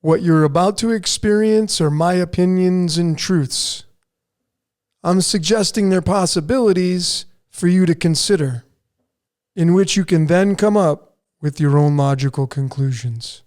What you're about to experience are my opinions and truths. I'm suggesting they're possibilities for you to consider, in which you can then come up with your own logical conclusions.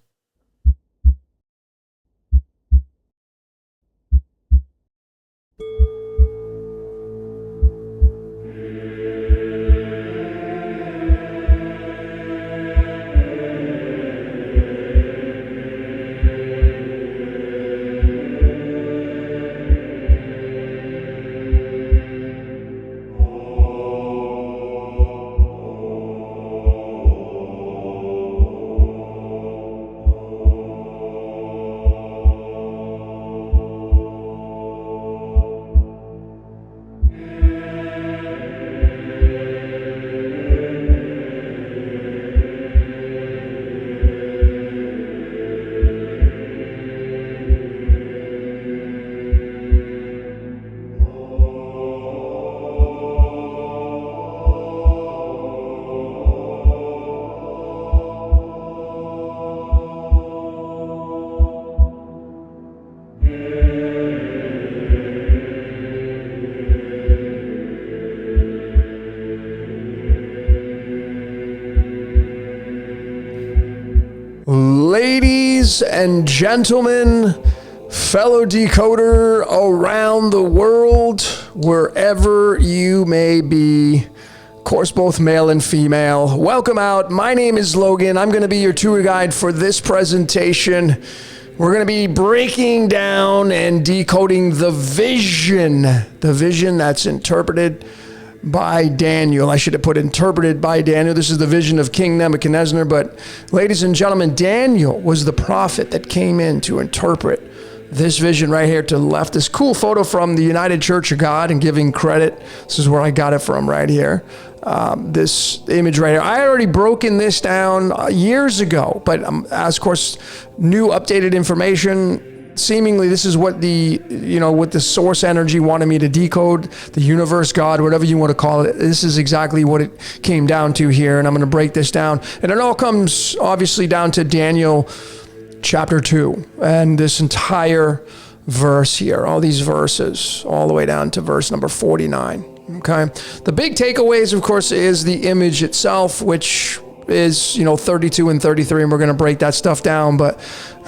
Ladies and gentlemen, fellow decoder around the world, wherever you may be, of course, both male and female, welcome out. My name is Logan. I'm going to be your tour guide for this presentation. We're going to be breaking down and decoding the vision that's interpreted by Daniel. I should have put interpreted by Daniel. This is the vision of King Nebuchadnezzar. But ladies and gentlemen, Daniel was the prophet that came in to interpret this vision right here to the left. This cool photo from the United Church of God, and giving credit. This is where I got it from right here. This image right here. I had already broken this down years ago, but as of course, new updated information. Seemingly, this is what what the source energy wanted me to decode, the universe, God, whatever you want to call it. This is exactly what it came down to here, and I'm going to break this down. And it all comes, obviously, down to Daniel chapter 2, and this entire verse here, all these verses, all the way down to verse number 49, okay? The big takeaways, of course, is the image itself, which is 32 and 33, and we're going to break that stuff down. But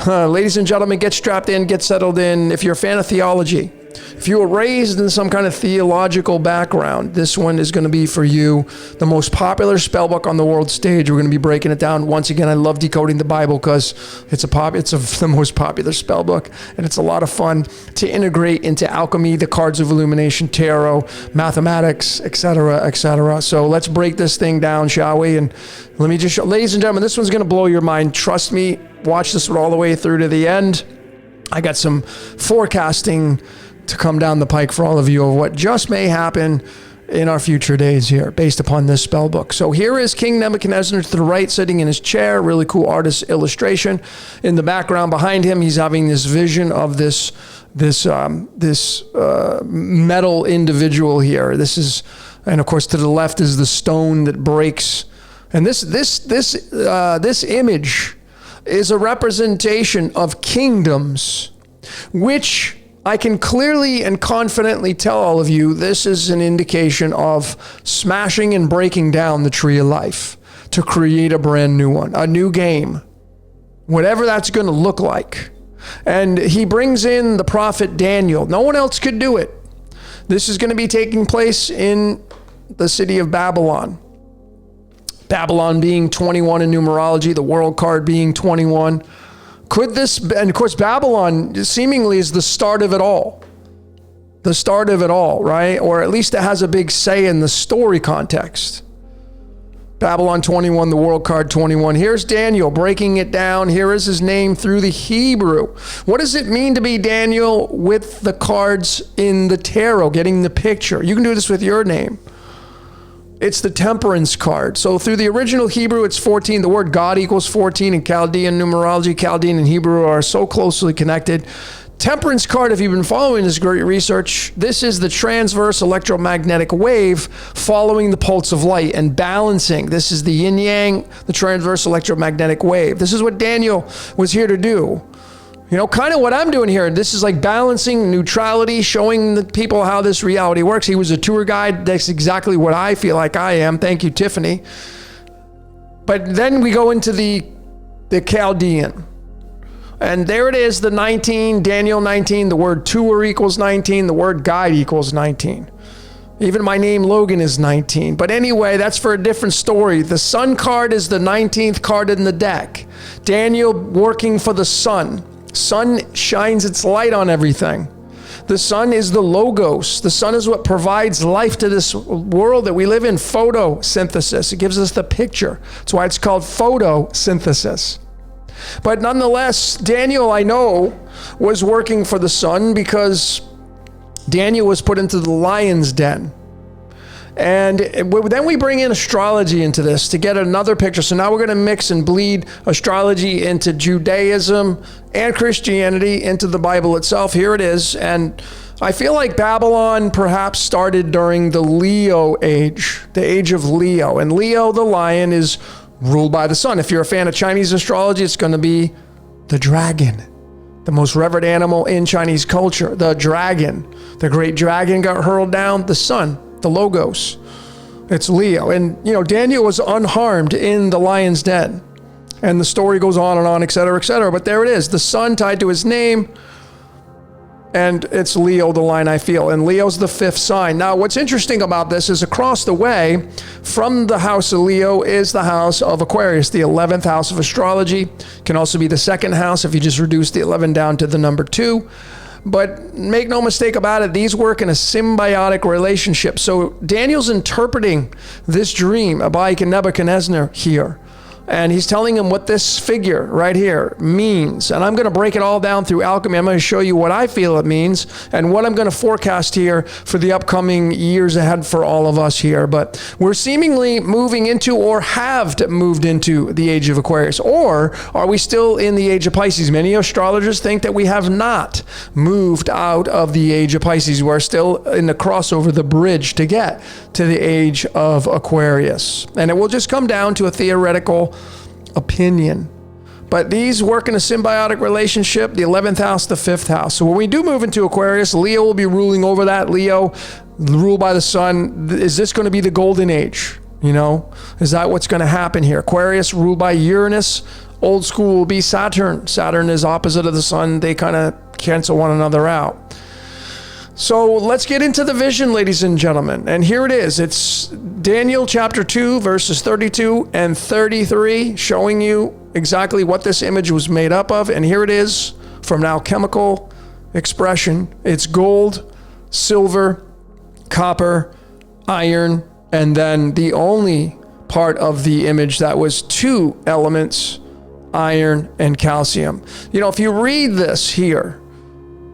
ladies and gentlemen, get strapped in, get settled in. If you're a fan of theology, if you were raised in some kind of theological background, this one is going to be for you. The most popular spell book on the world stage. We're going to be breaking it down. Once again, I love decoding the Bible because it's the most popular spell book, and it's a lot of fun to integrate into alchemy, the cards of illumination, tarot, mathematics, etc., etc. So let's break this thing down, shall we? And let me just show, ladies and gentlemen, this one's going to blow your mind. Trust me. Watch this one all the way through to the end. I got some forecasting to come down the pike for all of you of what just may happen in our future days here based upon this spell book. So here is King Nebuchadnezzar to the right, sitting in his chair. Really cool artist illustration. In the background behind him, he's having this vision of this metal individual here. And of course to the left is the stone that breaks. And this image is a representation of kingdoms, which I can clearly and confidently tell all of you, this is an indication of smashing and breaking down the tree of life to create a brand new one, a new game, whatever that's going to look like. And he brings in the prophet Daniel. No one else could do it. This is going to be taking place in the city of Babylon. Babylon being 21 in numerology, the world card being 21. Could this, and of course, Babylon seemingly is the start of it all. The start of it all, right? Or at least it has a big say in the story context. Babylon 21, the world card 21. Here's Daniel breaking it down. Here is his name through the Hebrew. What does it mean to be Daniel with the cards in the tarot, getting the picture? You can do this with your name. It's the temperance card. So through the original Hebrew, it's 14. The word God equals 14 in Chaldean numerology. Chaldean and Hebrew are so closely connected. Temperance card, if you've been following this great research, this is the transverse electromagnetic wave following the pulse of light and balancing. This is the yin-yang, the transverse electromagnetic wave. This is what Daniel was here to do. You know, kind of what I'm doing here. This is like balancing neutrality, showing the people how this reality works. He was a tour guide. That's exactly what I feel like I am. Thank you, Tiffany. But then we go into the Chaldean. And there it is, the 19, Daniel 19. The word tour equals 19. The word guide equals 19. Even my name, Logan, is 19. But anyway, that's for a different story. The sun card is the 19th card in the deck. Daniel working for the sun. Sun shines its light on everything. The sun is the logos. The sun is what provides life to this world that we live in. Photosynthesis. It gives us the picture. That's why it's called photosynthesis. But nonetheless, Daniel, I know, was working for the sun because Daniel was put into the lion's den. And then we bring in astrology into this to get another picture. So now we're going to mix and bleed astrology into Judaism and Christianity into the Bible itself. Here it is. And I feel like Babylon perhaps started during the Leo age, the age of Leo. And Leo, the lion, is ruled by the sun. If you're a fan of Chinese astrology, it's going to be the dragon, the most revered animal in Chinese culture, the dragon. The great dragon got hurled down, the sun, the logos. It's Leo. And, you know, Daniel was unharmed in the lion's den. And the story goes on, et cetera, et cetera. But there it is, the sun tied to his name. And it's Leo, the line I feel. And Leo's the fifth sign. Now, what's interesting about this is across the way from the house of Leo is the house of Aquarius, the 11th house of astrology. Can also be the second house if you just reduce the 11 down to the number 2. But make no mistake about it, these work in a symbiotic relationship. So Daniel's interpreting this dream by Nebuchadnezzar here. And he's telling him what this figure right here means. And I'm going to break it all down through alchemy. I'm going to show you what I feel it means and what I'm going to forecast here for the upcoming years ahead for all of us here. But we're seemingly moving into or have moved into the age of Aquarius. Or are we still in the age of Pisces? Many astrologers think that we have not moved out of the age of Pisces. We're still in the crossover, the bridge to get to the age of Aquarius. And it will just come down to a theoretical opinion. But these work in a symbiotic relationship, the 11th house, the 5th house. So when we do move into Aquarius, Leo will be ruling over that. Leo, ruled by the sun. Is this going to be the golden age? You know, is that what's going to happen here? Aquarius ruled by Uranus. Old school will be Saturn. Saturn is opposite of the sun. They kind of cancel one another out. So let's get into the vision, ladies and gentlemen. And here it is. It's Daniel chapter 2, verses 32 and 33, showing you exactly what this image was made up of. And here it is from an alchemical expression. It's gold, silver, copper, iron, and then the only part of the image that was 2 elements, iron and calcium. You know, if you read this here,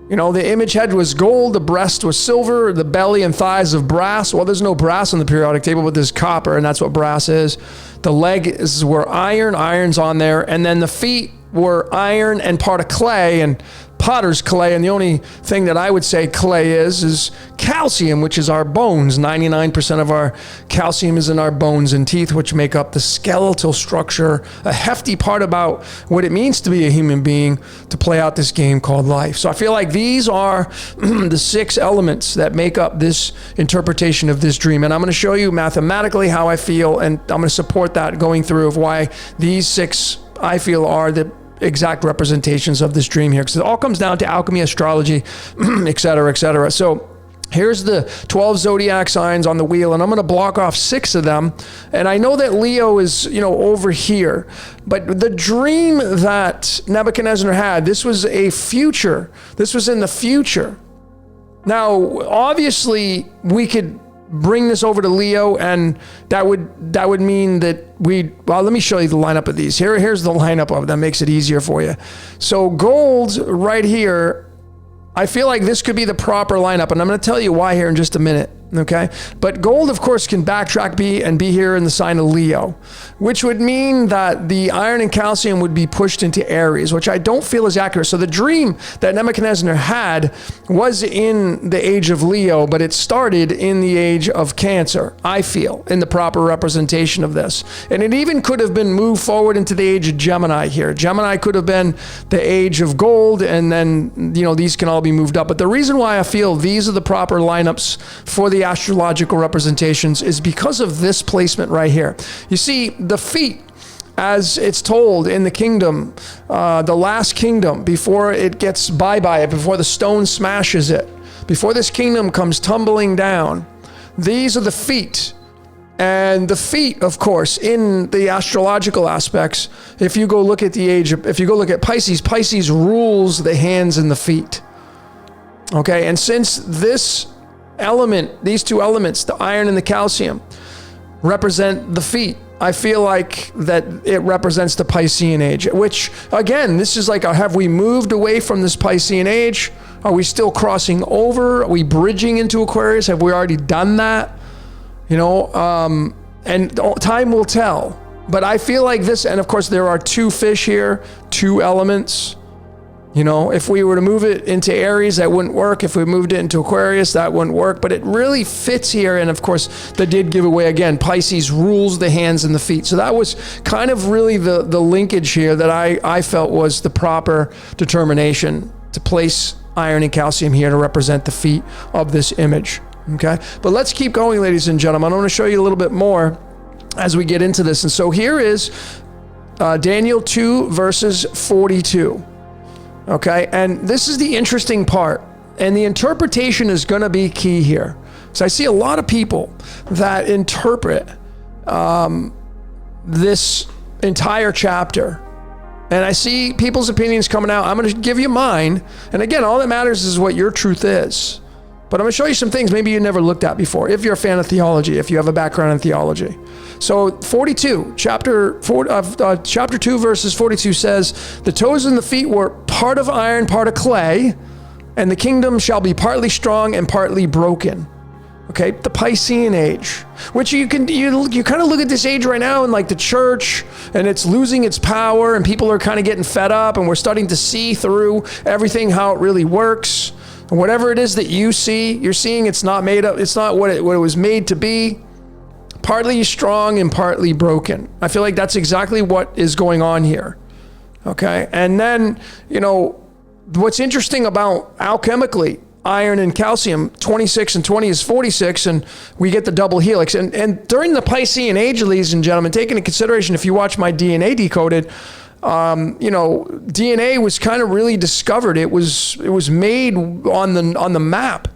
you know, the image head was gold, the breast was silver, the belly and thighs of brass. Well, there's no brass on the periodic table, but there's copper, and that's what brass is. The legs were iron, iron's on there, and then the feet were iron and part of clay, and potter's clay, and the only thing that I would say clay is calcium, which is our bones. 99% of our calcium is in our bones and teeth, which make up the skeletal structure, a hefty part about what it means to be a human being, to play out this game called life. So I feel like these are the 6 elements that make up this interpretation of this dream. And I'm going to show you mathematically how I feel, and I'm going to support that going through of why these 6 I feel are the exact representations of this dream here, because it all comes down to alchemy, astrology, et cetera, et cetera. So here's the 12 zodiac signs on the wheel, and I'm going to block off 6 of them. And I know that Leo is, you know, over here, but the dream that Nebuchadnezzar had, this was a future. This was in the future. Now, obviously, we could bring this over to Leo, and that would mean that well, let me show you the lineup of these. Here's the lineup of them, makes it easier for you. So gold right here, I feel like this could be the proper lineup, and I'm going to tell you why here in just a minute. Okay, but gold, of course, can backtrack and be here in the sign of Leo, which would mean that the iron and calcium would be pushed into Aries, which I don't feel is accurate. So the dream that Nebuchadnezzar had was in the age of Leo, but it started in the age of Cancer, I feel, in the proper representation of this. And it even could have been moved forward into the age of Gemini here. Gemini could have been the age of gold, and then, these can all be moved up. But the reason why I feel these are the proper lineups for the astrological representations is because of this placement right here. You see, the feet, as it's told in the kingdom, the last kingdom, before it gets bye-bye, before the stone smashes it, before this kingdom comes tumbling down, these are the feet. And the feet, of course, in the astrological aspects, if you go look at Pisces, Pisces rules the hands and the feet. Okay, and since this element, these two elements, the iron and the calcium, represent the feet, I feel like that it represents the Piscean age, which, again, this is like, have we moved away from this Piscean age? Are we still crossing over? Are we bridging into Aquarius? Have we already done that? And time will tell. But I feel like this, and of course there are two fish here, two elements. If we were to move it into Aries, that wouldn't work. If we moved it into Aquarius, that wouldn't work. But it really fits here. And of course, that did give away again. Pisces rules the hands and the feet. So that was kind of really the linkage here that I felt was the proper determination to place iron and calcium here to represent the feet of this image. Okay, but let's keep going, ladies and gentlemen. I want to show you a little bit more as we get into this. And so here is Daniel 2 verses 42. Okay, and this is the interesting part, and the interpretation is going to be key here. So I see a lot of people that interpret this entire chapter, and I see people's opinions coming out. I'm going to give you mine, and again, all that matters is what your truth is. But I'm going to show you some things maybe you never looked at before, if you're a fan of theology, if you have a background in theology. So 42, chapter 2, verses 42 says, the toes and the feet were part of iron, part of clay, and the kingdom shall be partly strong and partly broken. Okay, the Piscean age, which you kind of look at this age right now in like the church, and it's losing its power, and people are kind of getting fed up, and we're starting to see through everything how it really works. And whatever it is that you see, you're seeing it's not made up. It's not what it was made to be. Partly strong and partly broken. I feel like that's exactly what is going on here. Okay. And then, what's interesting about alchemically, iron and calcium, 26 and 20 is 46, and we get the double helix. And during the Piscean age, ladies and gentlemen, take into consideration, if you watch my DNA Decoded, DNA was kind of really discovered. It was made on the map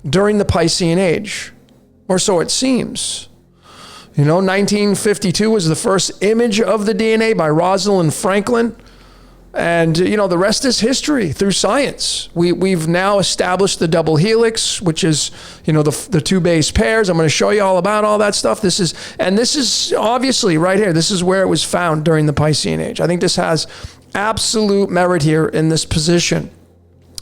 during the Piscean age, or so it seems. 1952 was the first image of the DNA by Rosalind Franklin. And, the rest is history through science. We've now established the double helix, which is, the two base pairs. I'm going to show you all about all that stuff. This is obviously right here. This is where it was found during the Piscean age. I think this has absolute merit here in this position.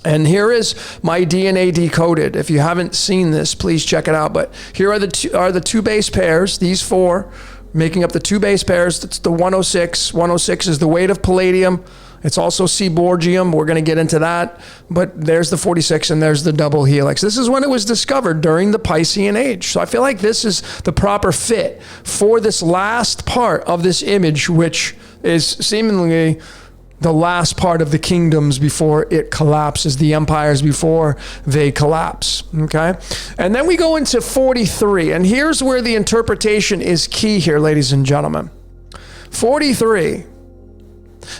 And here is my DNA Decoded. If you haven't seen this, please check it out. But here are the two base pairs, these four, making up the two base pairs. It's the 106. 106 is the weight of palladium. It's also seaborgium. We're going to get into that. But there's the 46 and there's the double helix. This is when it was discovered during the Piscean age. So I feel like this is the proper fit for this last part of this image, which is seemingly the last part of the kingdoms before it collapses, the empires before they collapse, okay? And then we go into 43, and here's where the interpretation is key here, ladies and gentlemen. 43.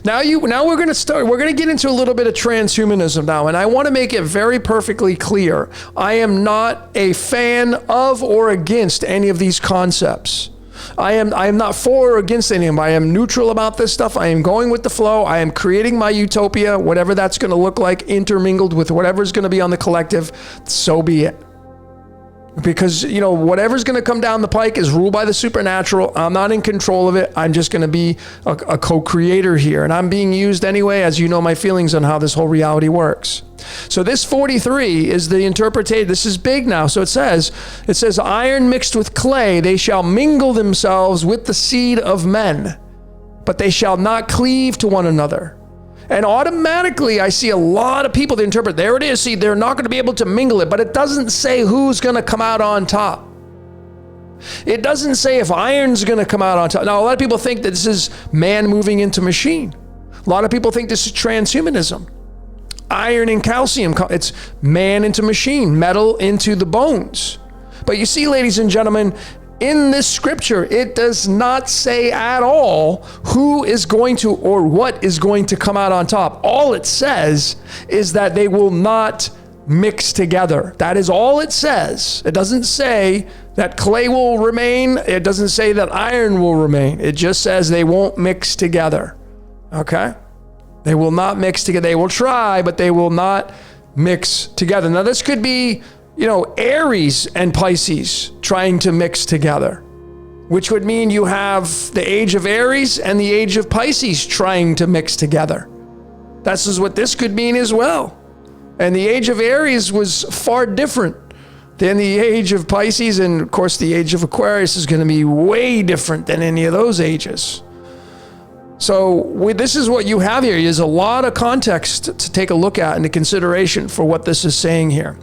Now we're going to get into a little bit of transhumanism now, and I want to make it very perfectly clear. I am not a fan of or against any of these concepts. I am not for or against any of them. I am neutral about this stuff. I am going with the flow. I am creating my utopia, whatever that's going to look like, intermingled with whatever's going to be on the collective. So be it. Because, whatever's going to come down the pike is ruled by the supernatural. I'm not in control of it. I'm just going to be a co-creator here. And I'm being used anyway, as you know my feelings on how this whole reality works. So this 43 is the interpretation. This is big now. So it says, iron mixed with clay, they shall mingle themselves with the seed of men, but they shall not cleave to one another. And automatically, I see a lot of people that interpret, there it is, see, they're not going to be able to mingle it, but it doesn't say who's going to come out on top. It doesn't say if iron's going to come out on top. Now, a lot of people think that this is man moving into machine. A lot of people think this is transhumanism. Iron and calcium, it's man into machine, metal into the bones. But you see, ladies and gentlemen, in this scripture, it does not say at all who is going to or what is going to come out on top. All it says is that they will not mix together. That is all it says. It doesn't say that clay will remain. It doesn't say that iron will remain. It just says they won't mix together. Okay? They will not mix together. They will try, but they will not mix together. Now, this could be Aries and Pisces trying to mix together, which would mean you have the age of Aries and the age of Pisces trying to mix together. This is what this could mean as well. And the age of Aries was far different than the age of Pisces. And of course, the age of Aquarius is going to be way different than any of those ages. So this is what you have here. There's a lot of context to take a look at and to consideration for what this is saying here.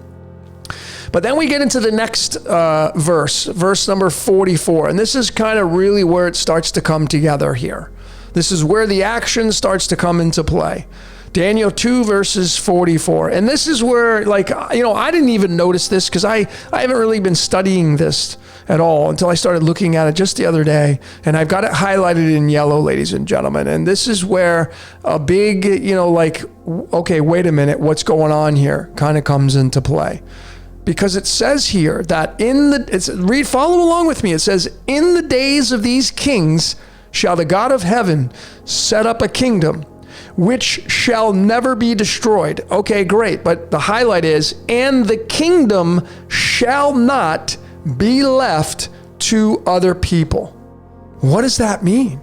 But then we get into the next verse number 44. And this is kind of really where it starts to come together here. This is where the action starts to come into play. Daniel 2 verses 44. And this is where, I didn't even notice this because I haven't really been studying this at all until I started looking at it just the other day. And I've got it highlighted in yellow, ladies and gentlemen. And this is where a big, okay, wait a minute, what's going on here kind of comes into play. Because it says here that follow along with me. It says, in the days of these kings shall the God of heaven set up a kingdom which shall never be destroyed. Okay, great. But the highlight is, and the kingdom shall not be left to other people. What does that mean?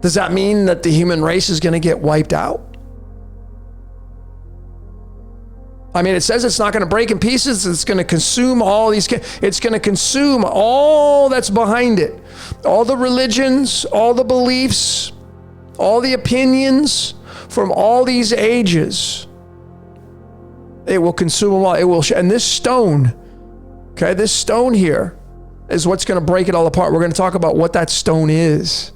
Does that mean that the human race is going to get wiped out? I mean, it says it's not going to break in pieces. It's going to consume all these. It's going to consume all that's behind it. All the religions, all the beliefs, all the opinions from all these ages. It will consume them all. It will, and this stone, this stone here is what's going to break it all apart. We're going to talk about what that stone is.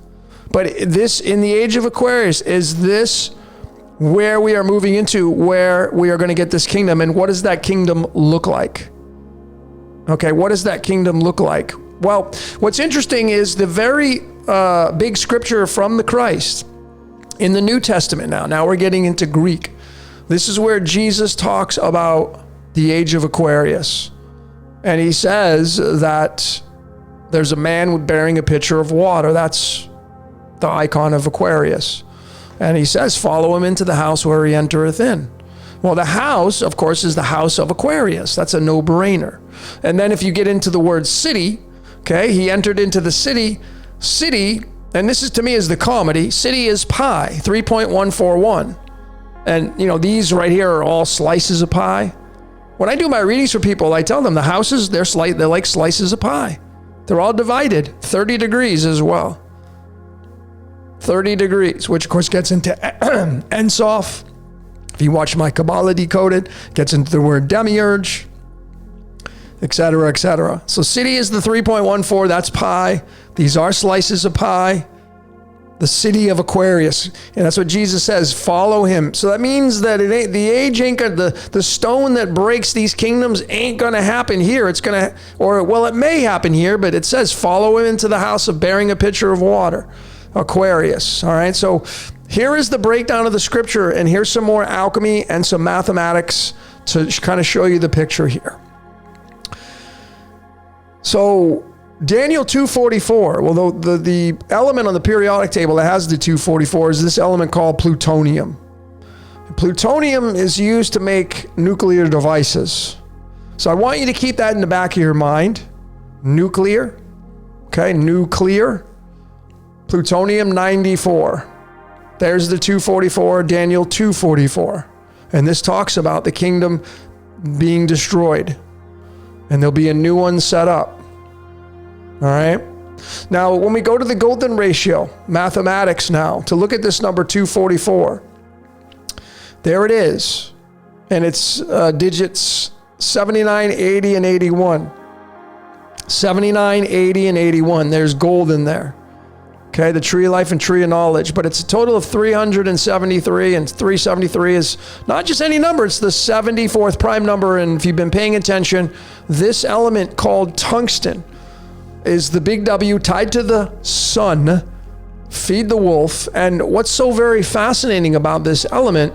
But this, in the age of Aquarius, is this where we are moving into, where we are going to get this kingdom. And what does that kingdom look like? Okay, what does that kingdom look like? Well, what's interesting is the very big scripture from the Christ in the New Testament now. Now we're getting into Greek. This is where Jesus talks about the age of Aquarius. And he says that there's a man bearing a pitcher of water. That's the icon of Aquarius. And he says, follow him into the house where he entereth in. Well, the house, of course, is the house of Aquarius. That's a no-brainer. And then if you get into the word city, he entered into the city. City, and this is to me is the comedy, city is pi, 3.141. And, these right here are all slices of pie. When I do my readings for people, I tell them the houses, they're like slices of pie. They're all divided, 30 degrees as well. 30 degrees, which of course gets into Ensof. If you watch my Kabbalah Decoded, gets into the word demiurge, etc., etc. So city is the 3.14, that's pi. These are slices of pie. The city of Aquarius. And that's what Jesus says, follow him. So that means that the stone that breaks these kingdoms ain't going to happen here. It's going to, it may happen here, but it says, follow him into the house of bearing a pitcher of water. Aquarius. All right. So here is the breakdown of the scripture, and here's some more alchemy and some mathematics to kind of show you the picture here. So Daniel 244, well, the element on the periodic table that has the 244 is this element called plutonium. Plutonium is used to make nuclear devices. So I want you to keep that in the back of your mind. Nuclear. Okay, nuclear. Plutonium-94. There's the 244, Daniel 244. And this talks about the kingdom being destroyed. And there'll be a new one set up. All right? Now, when we go to the golden ratio, mathematics now, to look at this number 244, there it is. And it's digits 79, 80, and 81. 79, 80, and 81. There's gold in there. Okay, the tree of life and tree of knowledge. But it's a total of 373, and 373 is not just any number, it's the 74th prime number. And if you've been paying attention, this element called tungsten is the big W tied to the sun. Feed the wolf. And what's so very fascinating about this element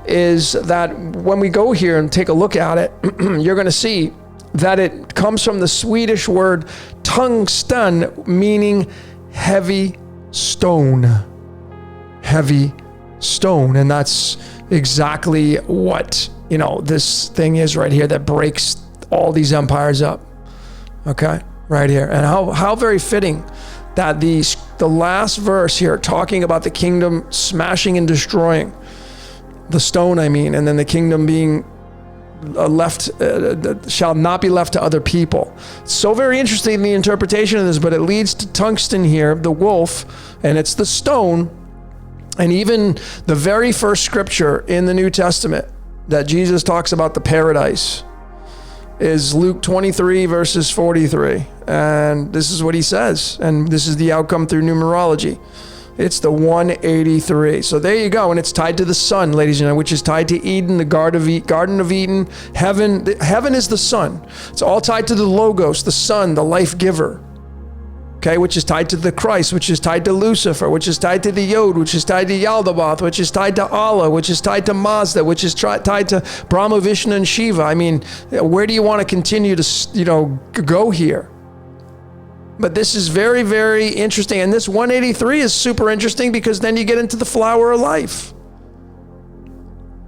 is that when we go here and take a look at it, you're going to see that it comes from the Swedish word tungsten, meaning heavy stone. Heavy stone. And that's exactly what, this thing is right here that breaks all these empires up. Okay, right here. And how very fitting that the last verse here talking about the kingdom smashing and destroying the stone, and then the kingdom being shall not be left to other people. So very interesting, the interpretation of this, but it leads to tungsten here, the wolf, and it's the stone. And even the very first scripture in the New Testament that Jesus talks about the paradise is Luke 23 verses 43. And this is what he says. And this is the outcome through numerology. It's the 183. So there you go. And it's tied to the sun, ladies and gentlemen, which is tied to Eden, the Garden of Eden. Heaven is the sun. It's all tied to the Logos, the sun, the life giver. Okay, which is tied to the Christ, which is tied to Lucifer, which is tied to the Yod, which is tied to Yaldabaoth, which is tied to Allah, which is tied to Mazda, which is tied to Brahma, Vishnu, and Shiva. Where do you want to continue to, go here? But this is very, very interesting. And this 183 is super interesting because then you get into the flower of life.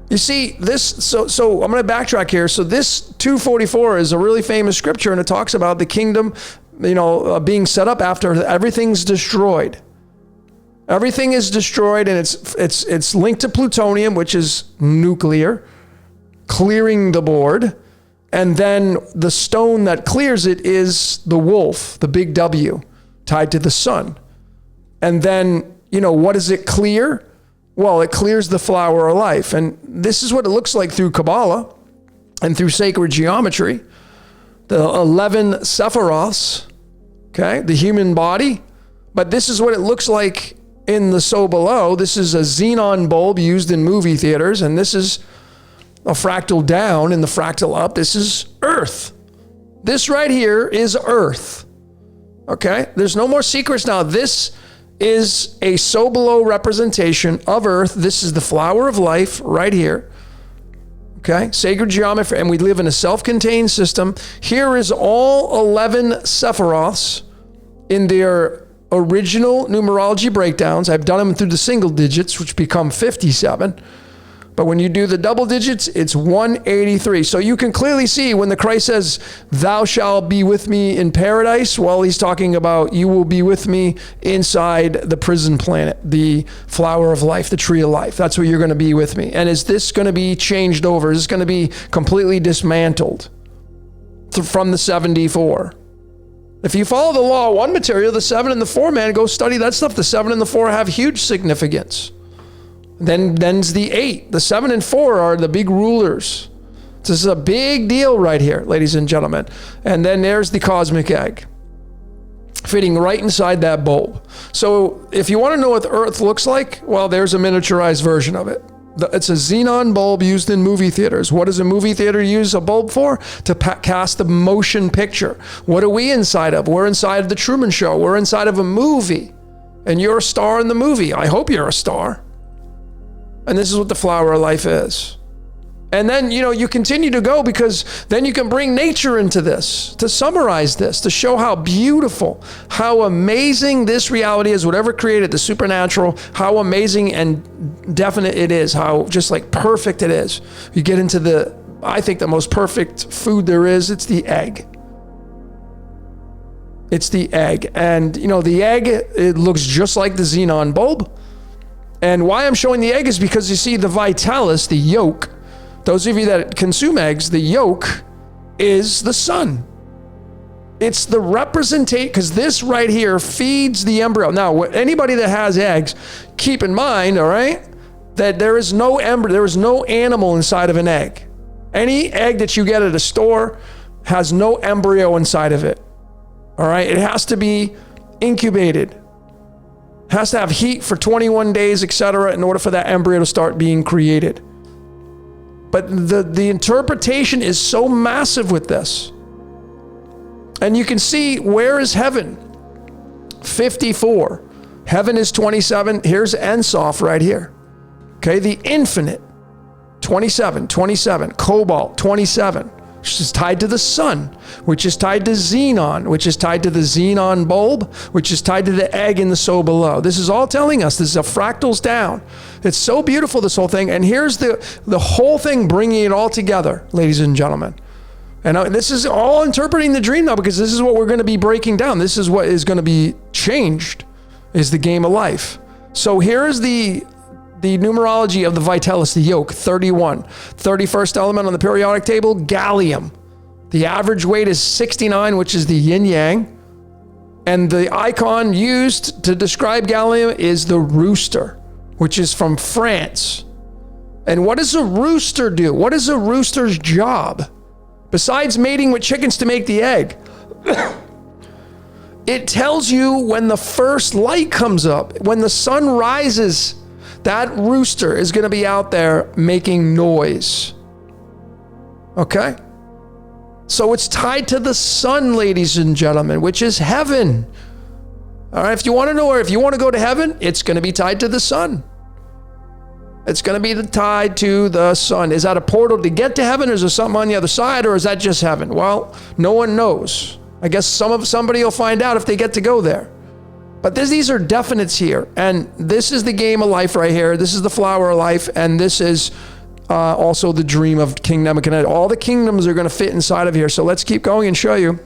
You see, this, so I'm going to backtrack here. So this 244 is a really famous scripture, and it talks about the kingdom, being set up after everything's destroyed. Everything is destroyed, and it's linked to plutonium, which is nuclear, clearing the board. And then the stone that clears it is the wolf, the big W, tied to the sun. And then, what does it clear? Well, it clears the flower of life. And this is what it looks like through Kabbalah and through sacred geometry. The 11 Sephiroths, okay, the human body. But this is what it looks like in the so below. This is a xenon bulb used in movie theaters, and this is a fractal down and the fractal up. This is Earth. This right here is Earth. Okay? There's no more secrets now. This is a so below representation of Earth. This is the flower of life right here. Okay? Sacred geometry, and we live in a self-contained system. Here is all 11 Sephiroths in their original numerology breakdowns. I've done them through the single digits, which become 57. But when you do the double digits, it's 183. So you can clearly see when the Christ says, thou shalt be with me in paradise, well, he's talking about you will be with me inside the prison planet, the flower of life, the tree of life. That's where you're going to be with me. And is this going to be changed over? Is this going to be completely dismantled from the 74? If you follow the law of one material, the 7 and the 4, man, go study that stuff. The 7 and the 4 have huge significance. Then's the 8. The 7 and 4 are the big rulers. This is a big deal right here, ladies and gentlemen. And then there's the cosmic egg, fitting right inside that bulb. So if you want to know what the Earth looks like, well, there's a miniaturized version of it. It's a xenon bulb used in movie theaters. What does a movie theater use a bulb for? To cast the motion picture. What are we inside of? We're inside of the Truman Show. We're inside of a movie. And you're a star in the movie. I hope you're a star. And this is what the flower of life is. And then, you continue to go, because then you can bring nature into this, to summarize this, to show how beautiful, how amazing this reality is, whatever created the supernatural, how amazing and definite it is, how just like perfect it is. You get into the I think, the most perfect food there is. It's the egg. It's the egg. And, the egg, it looks just like the xenon bulb. And why I'm showing the egg is because you see the vitalis, the yolk, those of you that consume eggs, the yolk is the sun. It's the representation, because this right here feeds the embryo. Now, anybody that has eggs, keep in mind, all right, that there is no embryo, there is no animal inside of an egg. Any egg that you get at a store has no embryo inside of it. All right, it has to be incubated, has to have heat for 21 days, etc., in order for that embryo to start being created. But the interpretation is so massive with this. And you can see, where is heaven? 54. Heaven is 27. Here's Ensof right here. Okay, the infinite, 27. Cobalt, 27. Which is tied to the sun, which is tied to xenon, which is tied to the xenon bulb, which is tied to the egg in the so below. This is all telling us, this is a fractals down. It's so beautiful, this whole thing. And here's the whole thing, bringing it all together, ladies and gentlemen. And this is all interpreting the dream now, because this is what we're going to be breaking down. This is what is going to be changed, is the game of life. So here's the numerology of the vitalis, the yolk, 31. 31st element on the periodic table, gallium. The average weight is 69, which is the yin yang. And the icon used to describe gallium is the rooster, which is from France. And what does a rooster do? What is a rooster's job? Besides mating with chickens to make the egg, it tells you when the first light comes up, when the sun rises, that rooster is going to be out there making noise. Okay? So it's tied to the sun, ladies and gentlemen, which is heaven. All right, if you want to know, or if you want to go to heaven, it's going to be tied to the sun. It's going to be tied to the sun. Is that a portal to get to heaven, or is there something on the other side, or is that just heaven? Well, no one knows. I guess somebody will find out if they get to go there. But these are definites here, and this is the game of life right here. This is the flower of life, and this is also the dream of King Nebuchadnezzar. All the kingdoms are going to fit inside of here. So let's keep going and show you.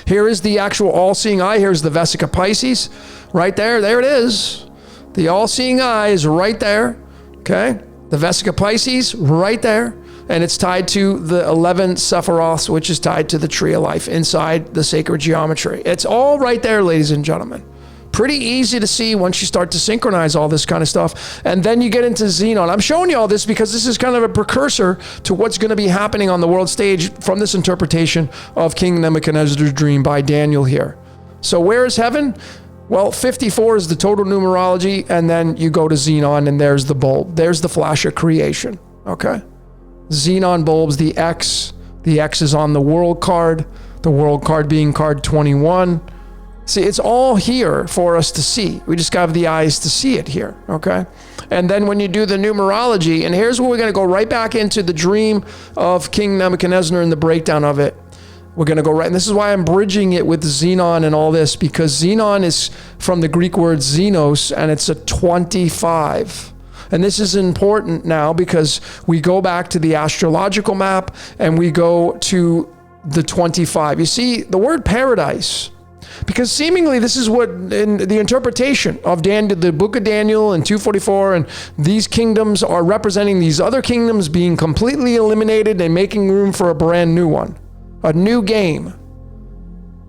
Here is the actual all-seeing eye. Here's the Vesica Pisces right there. There it is. The all-seeing eye is right there. Okay, the Vesica Pisces right there, and it's tied to the 11 Sephiroths, which is tied to the tree of life inside the sacred geometry. It's all right there, ladies and gentlemen. Pretty easy to see once you start to synchronize all this kind of stuff. And then you get into xenon. I'm showing you all this because this is kind of a precursor to what's going to be happening on the world stage from this interpretation of King Nebuchadnezzar's dream by Daniel here. So where is heaven? Well, 54 is the total numerology, and then you go to xenon, and there's the bulb. There's the flash of creation, okay? Xenon bulbs, the X is on the world card being card 21. See, it's all here for us to see. We just have the eyes to see it here, okay? And then when you do the numerology, and here's where we're going to go right back into the dream of King Nebuchadnezzar and the breakdown of it. We're going to go right, and this is why I'm bridging it with xenon and all this, because xenon is from the Greek word xenos, and it's a 25. And this is important now because we go back to the astrological map and we go to the 25. You see, the word paradise, because seemingly this is what in the interpretation of the book of Daniel and 244, and these kingdoms are representing these other kingdoms being completely eliminated and making room for a brand new one. A new game.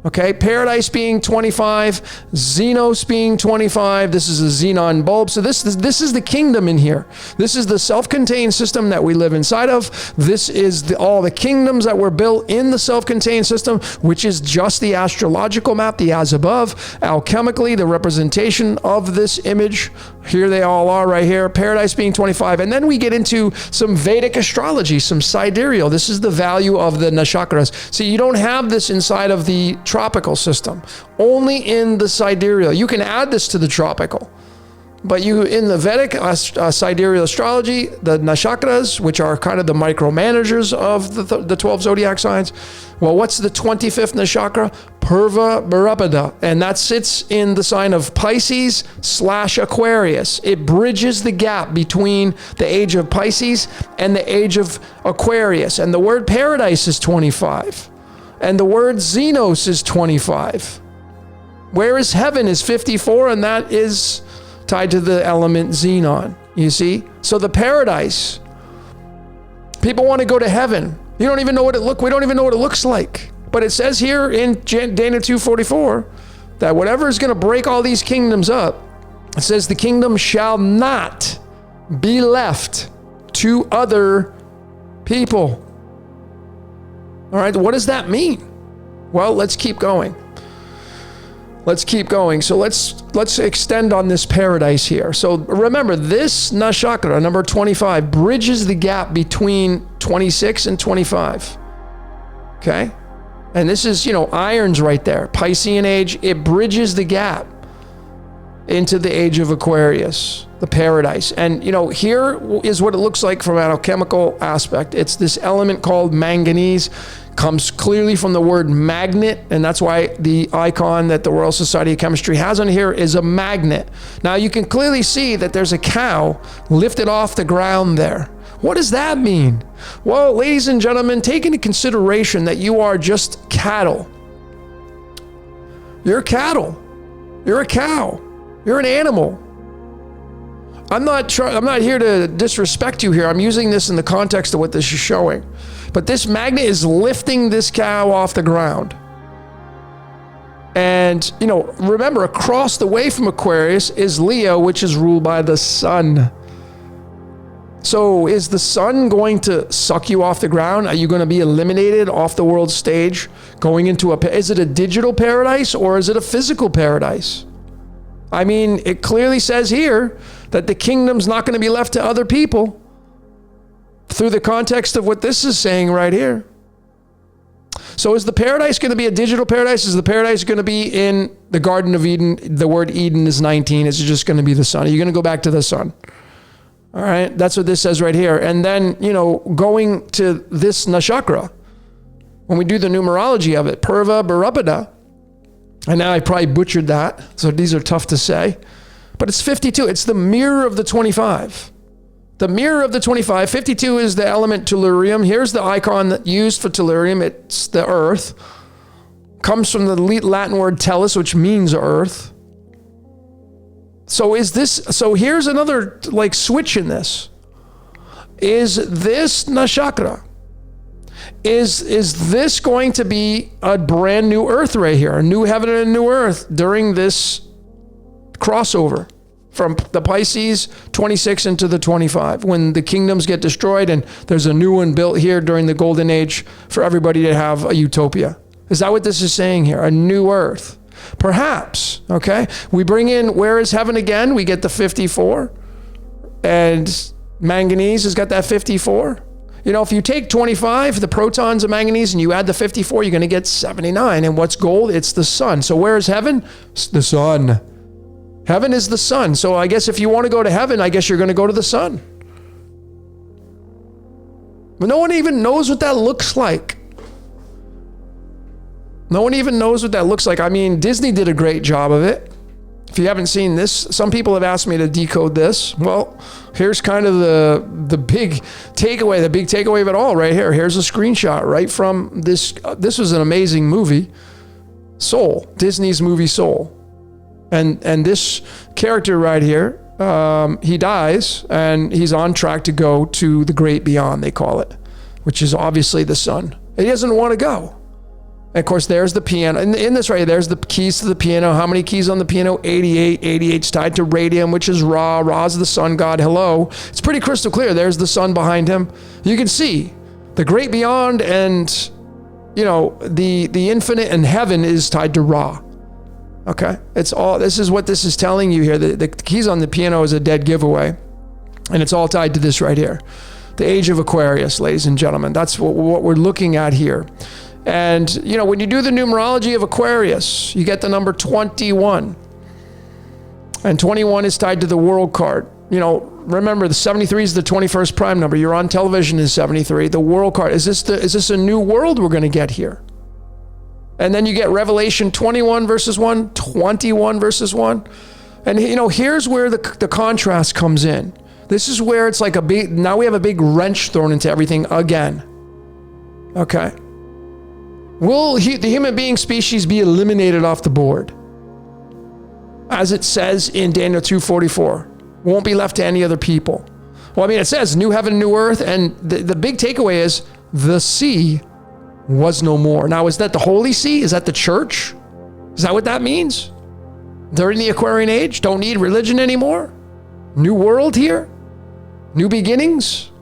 Okay, paradise being 25, Xenos being 25. This is a xenon bulb. So this is the kingdom in here. This is the self-contained system that we live inside of. This is all the kingdoms that were built in the self-contained system, which is just the astrological map, the as above. Alchemically, the representation of this image. Here they all are right here. Paradise being 25. And then we get into some Vedic astrology, some sidereal. This is the value of the nakshatras. See, you don't have this inside of the tropical system, only in the sidereal. You can add this to the tropical. But in the Vedic sidereal astrology, the nakshatras, which are kind of the micromanagers of the 12 zodiac signs, well, what's the 25th nakshatra? Purva Bharapada, and that sits in the sign of Pisces / Aquarius. It bridges the gap between the age of Pisces and the age of Aquarius. And the word paradise is 25. And the word Xenos is 25. Whereas heaven is 54, and that is tied to the element xenon, you see? So the paradise, people want to go to heaven. You don't even know what we don't even know what it looks like. But it says here in Daniel 2:44 that whatever is going to break all these kingdoms up, it says the kingdom shall not be left to other people. All right, what does that mean? Well, let's keep going. Let's keep going. So let's extend on this paradise here. So remember, this nakshatra, number 25, bridges the gap between 26 and 25. Okay? And this is, irons right there. Piscean age, it bridges the gap into the age of Aquarius, the paradise. And, here is what it looks like from an alchemical aspect. It's this element called manganese. Comes clearly from the word magnet, and that's why the icon that the Royal Society of Chemistry has on here is a magnet. Now you can clearly see that there's a cow lifted off the ground there. What does that mean? Well, ladies and gentlemen, take into consideration that you are just cattle. You're cattle. You're a cow. You're an animal. I'm not here to disrespect you here. I'm using this in the context of what this is showing. But this magnet is lifting this cow off the ground. And, remember, across the way from Aquarius is Leo, which is ruled by the sun. So is the sun going to suck you off the ground? Are you going to be eliminated off the world stage? Going into is it a digital paradise or is it a physical paradise? I mean, it clearly says here that the kingdom's not going to be left to other people through the context of what this is saying right here. So is the paradise going to be a digital paradise? Is the paradise going to be in the Garden of Eden? The word Eden is 19. Is it just going to be the sun? Are you going to go back to the sun? All right. That's what this says right here. And then, going to this nakshatra, when we do the numerology of it, Purva Bharapada, and now I probably butchered that, so these are tough to say, but it's 52. It's the mirror of the 25. The mirror of the 25. 52 is the element tellurium. Here's the icon that used for tellurium. It's the earth. Comes from the Latin word tellus, which means earth. So here's another switch in this. Is this nakshatra? Is this going to be a brand new earth right here? A new heaven and a new earth during this crossover from the Pisces 26 into the 25, when the kingdoms get destroyed and there's a new one built here during the golden age for everybody to have a utopia. Is that what this is saying here? A new earth? Perhaps, okay? We bring in, where is heaven again? We get the 54. And manganese has got that 54. If you take 25, the protons of manganese, and you add the 54, you're going to get 79. And what's gold? It's the sun. So where is heaven? It's the sun. Heaven is the sun. So I guess if you want to go to heaven, I guess you're going to go to the sun. But no one even knows what that looks like. No one even knows what that looks like. I mean, Disney did a great job of it. If you haven't seen this, some people have asked me to decode this. Well, here's kind of the big takeaway, of it all right here. Here's a screenshot right from this. This was an amazing movie, Soul, Disney's movie Soul. And this character right here, he dies and he's on track to go to the great beyond, they call it, which is obviously the sun. He doesn't want to go. And of course, there's the piano. In this right here, there's the keys to the piano. How many keys on the piano? 88. 88's tied to radium, which is Ra. Ra's the sun god. Hello. It's pretty crystal clear. There's the sun behind him. You can see the great beyond and, the infinite and heaven is tied to Ra. Okay? This is what this is telling you here. The keys on the piano is a dead giveaway. And it's all tied to this right here. The age of Aquarius, ladies and gentlemen. That's what we're looking at here. And, when you do the numerology of Aquarius, you get the number 21. And 21 is tied to the world card. You know, remember the 73 is the 21st prime number. You're on television is 73. The world card. Is this a new world we're going to get here? And then you get Revelation 21 verses 1, 21 verses 1. And you know, here's where the contrast comes in. This is where it's like now we have a big wrench thrown into everything again. Okay. Will the human being species be eliminated off the board? As it says in Daniel 2:44, won't be left to any other people. Well, I mean, it says new heaven, new earth, and the big takeaway is the sea was no more. Now, is that the Holy See? Is that the church? Is that what that means? During the Aquarian age, don't need religion anymore? New world here? New beginnings?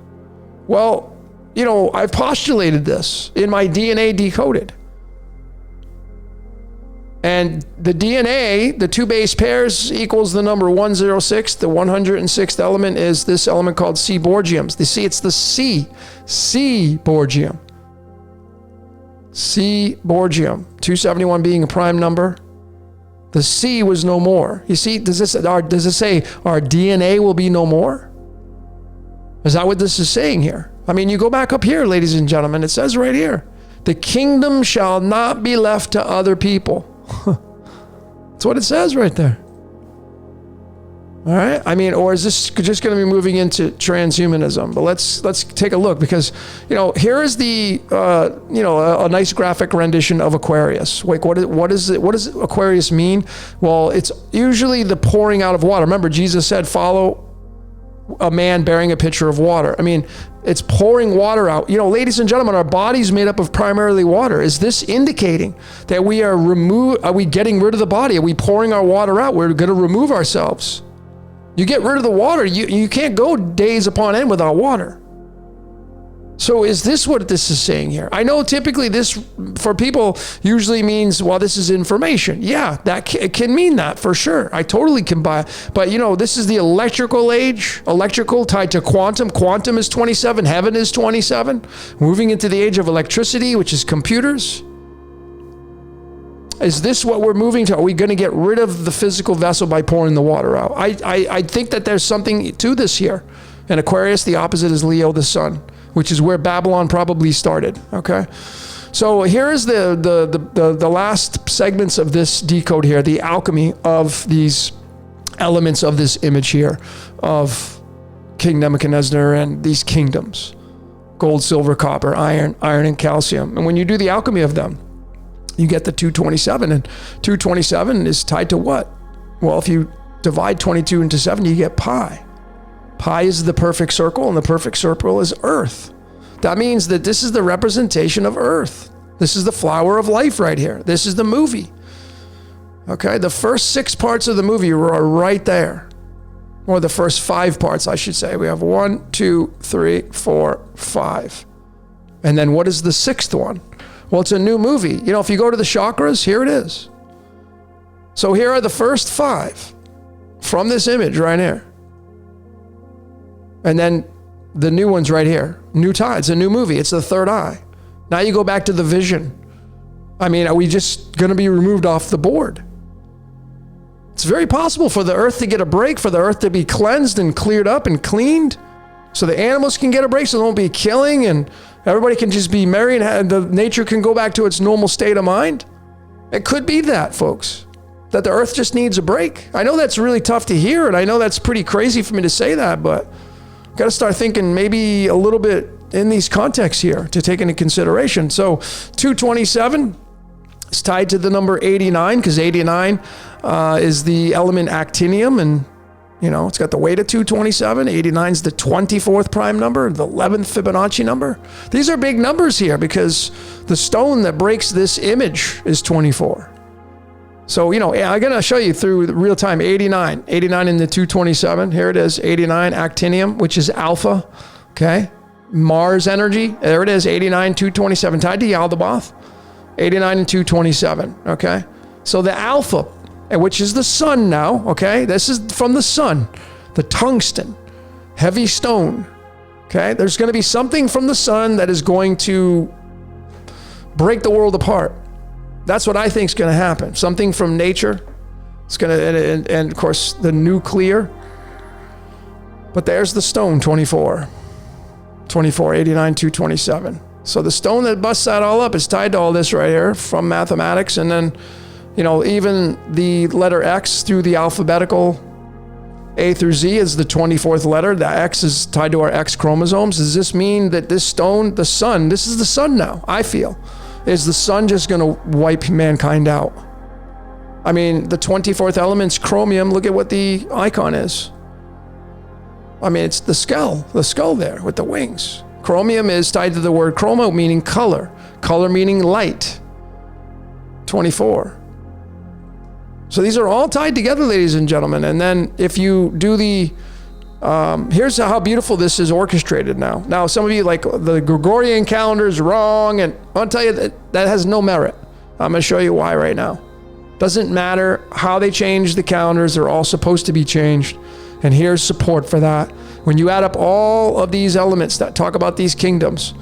Well, you know, I've postulated this in my DNA Decoded. And the DNA, the two base pairs equals the number 106. The 106th element is this element called Seaborgium. You see, it's the Seaborgium. Seaborgium. 271 being a prime number. The C was no more. You see, does it say our DNA will be no more? Is that what this is saying here? I mean, you go back up here, ladies and gentlemen, it says right here, the kingdom shall not be left to other people. That's what it says right there. All right. I mean, or is this just going to be moving into transhumanism? But let's take a look, because, you know, here is the a nice graphic rendition of Aquarius. Wait, what does Aquarius mean? Well, it's usually the pouring out of water. Remember, Jesus said, "Follow a man bearing a pitcher of water." I mean, it's pouring water out. You know, ladies and gentlemen, our body's made up of primarily water. Is this indicating that are we getting rid of the body? Are we pouring our water out? We're going to remove ourselves. You get rid of the water, you can't go days upon end without water. So is this what this is saying here? I know typically this, for people, usually means, well, this is information. Yeah, it can mean that for sure. I totally can buy it. But, you know, this is the electrical age. Electrical tied to quantum. Quantum is 27. Heaven is 27. Moving into the age of electricity, which is computers. Is this what we're moving to? Are we going to get rid of the physical vessel by pouring the water out? I think that there's something to this here. In Aquarius, the opposite is Leo, the sun, which is where Babylon probably started. Okay, so here is the last segments of this decode here, the alchemy of these elements of this image here of King Nebuchadnezzar and these kingdoms: gold, silver, copper, iron, and calcium. And when you do the alchemy of them, you get the 227, and 227 is tied to what? Well, if you divide 22 into 7, you get pi. Pi is the perfect circle, and the perfect circle is Earth. That means that this is the representation of Earth. This is the flower of life right here. This is the movie. Okay, the first 6 parts of the movie are right there. Or the first 5 parts, I should say. We have 1, 2, 3, 4, 5. And then what is the 6th one? Well, it's a new movie. You know, if you go to the chakras, here it is. So here are the first 5 from this image right here. And then the new one's right here. New time. It's a new movie. It's the third eye. Now you go back to the vision. I mean, are we just going to be removed off the board? It's very possible for the earth to get a break, for the earth to be cleansed and cleared up and cleaned, so the animals can get a break, so there won't be killing, and everybody can just be merry, and the nature can go back to its normal state of mind. It could be that, folks, that the earth just needs a break. I know that's really tough to hear, and I know that's pretty crazy for me to say that, but got to start thinking maybe a little bit in these contexts here to take into consideration. So 227 is tied to the number 89, because 89 is the element actinium, and you know, it's got the weight of 227. 89 is the 24th prime number, the 11th Fibonacci number. These are big numbers here, because the stone that breaks this image is 24. So, you know, I'm going to show you through real time. 89 in the 227. Here it is, 89 actinium, which is alpha. Okay. Mars energy. There it is, 89, 227, tied to Yaldabaoth. 89 and 227. Okay. So the alpha, which is the sun now. Okay. This is from the sun, the tungsten, heavy stone. Okay. There's going to be something from the sun that is going to break the world apart. That's what I think is going to happen. Something from nature It's going to, and of course, the nuclear. But there's the stone, 24. 24, 89, 227. So the stone that busts that all up is tied to all this right here from mathematics. And then, even the letter X through the alphabetical A through Z is the 24th letter. The X is tied to our X chromosomes. Does this mean that this stone, the sun, this is the sun now, I feel. Is the sun just going to wipe mankind out? I mean, the 24th element's chromium. Look at what the icon is. I mean, it's the skull there with the wings. Chromium is tied to the word chromo, meaning color. Color meaning light. 24. So these are all tied together, ladies and gentlemen. And then if you do here's how beautiful this is orchestrated now. Now, some of you like the Gregorian calendar is wrong, and I'll tell you that has no merit. I'm going to show you why right now. Doesn't matter how they change the calendars. They're all supposed to be changed. And here's support for that. When you add up all of these elements that talk about these kingdoms,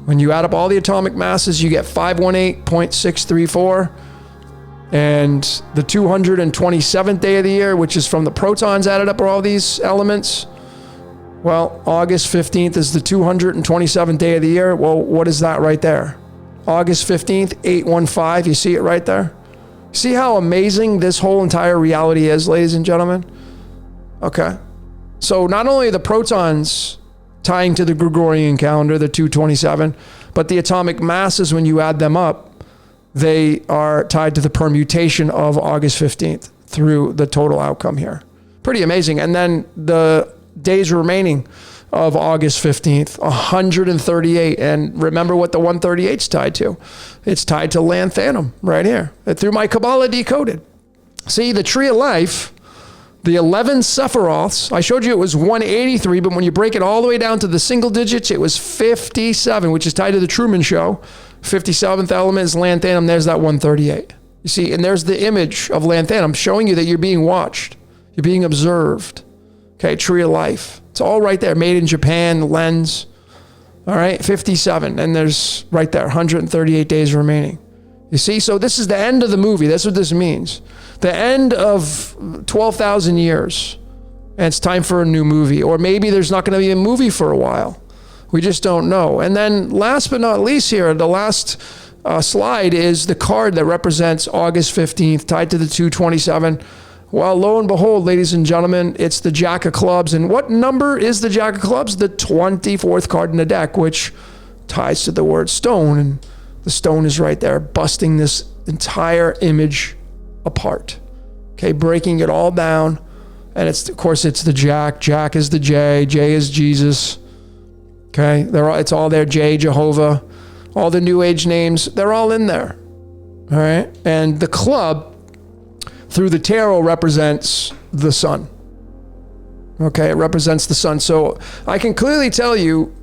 when you add up all the atomic masses, you get 518.634. And the 227th day of the year, which is from the protons added up, are all these elements. Well, August 15th is the 227th day of the year. Well, what is that right there? August 15th, 815. You see it right there? See how amazing this whole entire reality is, ladies and gentlemen? Okay. So not only the protons tying to the Gregorian calendar, the 227, but the atomic masses, when you add them up, they are tied to the permutation of August 15th through the total outcome here. Pretty amazing. And then the days remaining of August 15th, 138. And remember what the 138 is tied to. It's tied to Lanthanum right here. Through my Kabbalah Decoded. See, the tree of life, the 11 Sephiroths, I showed you it was 183, but when you break it all the way down to the single digits, it was 57, which is tied to the Truman Show. 57th element is Lanthanum. There's that 138. You see, and there's the image of Lanthanum showing you that you're being watched. You're being observed. Okay, tree of life. It's all right there. Made in Japan, lens. All right, 57. And there's right there, 138 days remaining. You see, so this is the end of the movie. That's what this means. The end of 12,000 years. And it's time for a new movie. Or maybe there's not going to be a movie for a while. We just don't know. And then last but not least here, the last slide is the card that represents August 15th, tied to the 227. Well, lo and behold, ladies and gentlemen, it's the Jack of Clubs. And what number is the Jack of Clubs? The 24th card in the deck, which ties to the word stone. And the stone is right there, busting this entire image apart. Okay, breaking it all down. And of course, it's the Jack. Jack is the J. J is Jesus. Okay, it's all there. J, Jehovah, all the New Age names, they're all in there. All right, and the club through the tarot represents the sun. Okay, it represents the sun. So I can clearly tell you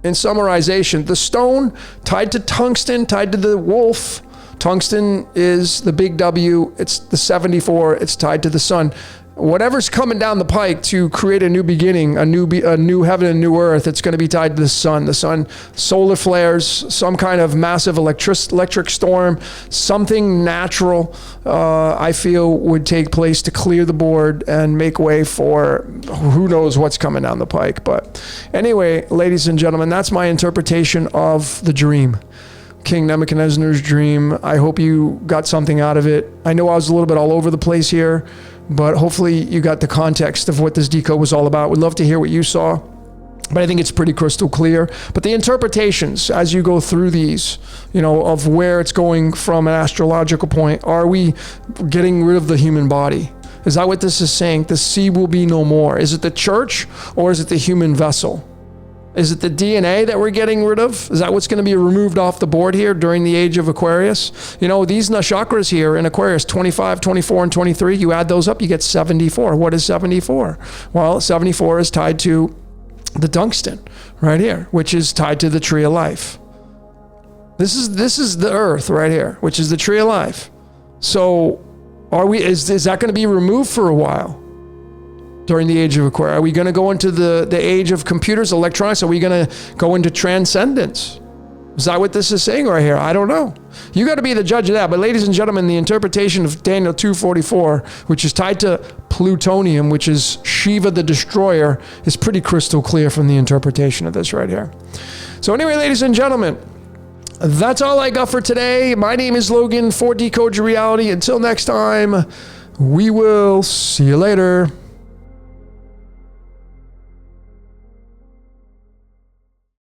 in summarization, the stone tied to tungsten, tied to the wolf. Tungsten is the big W. It's the 74. It's tied to the sun. Whatever's coming down the pike to create a new beginning, a new heaven and new earth, it's going to be tied to the sun. The sun, solar flares, some kind of massive electric storm, something natural, I feel would take place to clear the board and make way for who knows what's coming down the pike. But anyway, ladies and gentlemen, that's my interpretation of the dream. King Nebuchadnezzar's dream. I hope you got something out of it. I know I was a little bit all over the place here, but hopefully you got the context of what this decode was all about. We'd love to hear what you saw, but I think it's pretty crystal clear. But the interpretations as you go through these, of where it's going from an astrological point, are we getting rid of the human body? Is that what this is saying? The sea will be no more. Is it the church or is it the human vessel? Is it the DNA that we're getting rid of? Is that what's going to be removed off the board here during the age of Aquarius? These chakras here in Aquarius, 25, 24, and 23, you add those up, you get 74. What is 74? Well, 74 is tied to the tungsten right here, which is tied to the tree of life. This is the earth right here, which is the tree of life. So is that going to be removed for a while? During the age of Aquarius? Are we going to go into the age of computers, electronics? Are we going to go into transcendence? Is that what this is saying right here? I don't know. You got to be the judge of that. But ladies and gentlemen, the interpretation of Daniel 2:44, which is tied to plutonium, which is Shiva the destroyer, is pretty crystal clear from the interpretation of this right here. So anyway, ladies and gentlemen, that's all I got for today. My name is Logan for Decode Your Reality. Until next time, we will see you later.